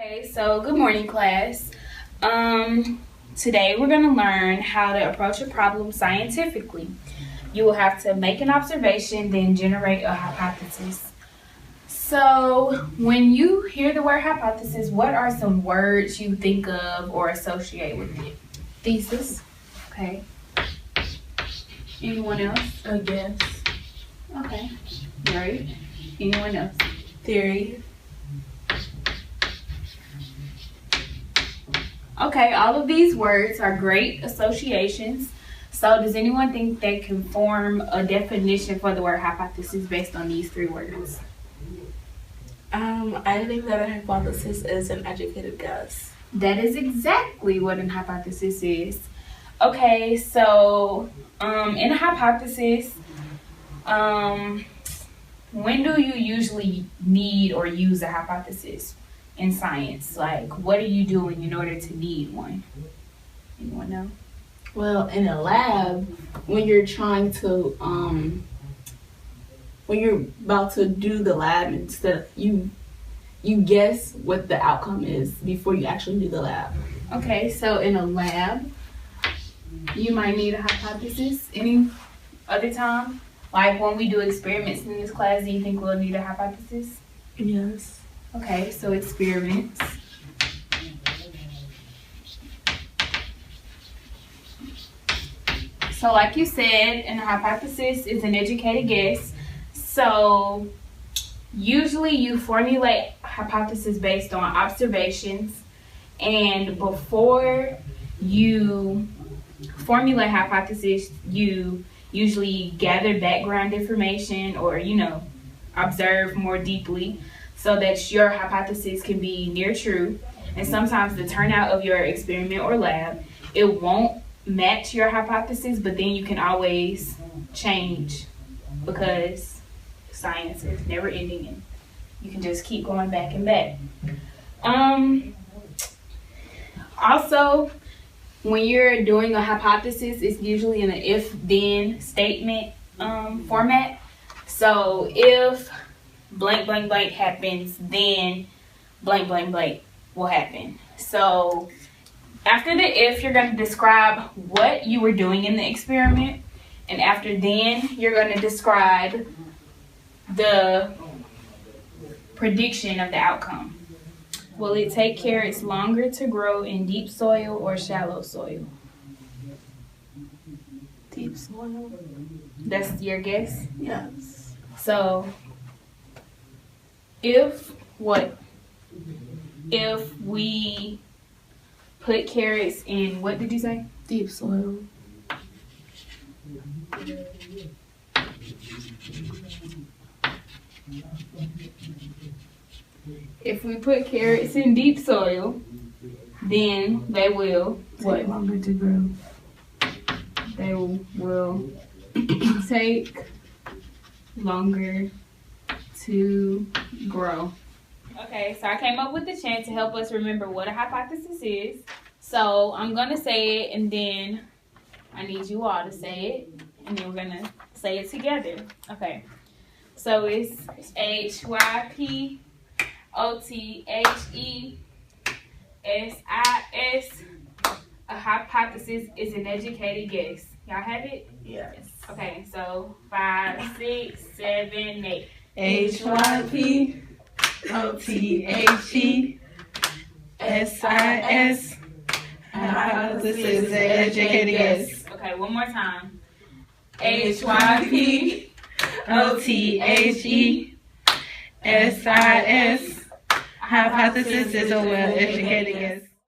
Okay, so good morning, class. Today we're going to learn how to approach a problem scientifically. You will have to make an observation, then generate a hypothesis. So when you hear the word hypothesis, what are some words you think of or associate with it? Thesis. Okay. Anyone else? I guess. Okay. Great. Anyone else? Theory. Okay, all of these words are great associations. So does anyone think they can form a definition for the word hypothesis based on these three words? I think that a hypothesis is an educated guess. That is exactly what an hypothesis is. Okay, so in a hypothesis, when do you usually need or use a hypothesis in science? Like, what are you doing in order to need one? Anyone know? Well, in a lab, when you're trying to, when you're about to do the lab, instead of you guess what the outcome is before you actually do the lab. Okay, so in a lab, you might need a hypothesis. Any other time? Like when we do experiments in this class, do you think we'll need a hypothesis? Yes. Okay, so experiments. So like you said, an hypothesis is an educated guess. So usually you formulate hypothesis based on observations, and before you formulate hypothesis, you usually gather background information or, observe more deeply so that your hypothesis can be near true. And sometimes the turnout of your experiment or lab, it won't match your hypothesis, but then you can always change because science is never ending and you can just keep going back and back. Also, when you're doing a hypothesis, it's usually in an if-then statement format. So if blank, blank, blank happens, then blank, blank, blank will happen. So after the if, you're going to describe what you were doing in the experiment. And after then, you're going to describe the prediction of the outcome. Will it take carrots longer to grow in deep soil or shallow soil? Deep soil. That's your guess? Yes. So, if we put carrots in, what did you say? Deep soil. If we put carrots in deep soil, then they will Take longer to grow. They will take longer to grow. Okay, so I came up with the chant to help us remember what a hypothesis is. So I'm going to say it, and then I need you all to say it, and then we're going to say it together. Okay, so it's HYPOTHESIS. A hypothesis is an educated guess. Y'all have it? Yes. Okay, so 5, 6, 7, 8. HYPOTHESIS. Hypothesis is an educated guess. Okay, one more time. HYPOTHESIS. Hypothesis is a well-educated guess.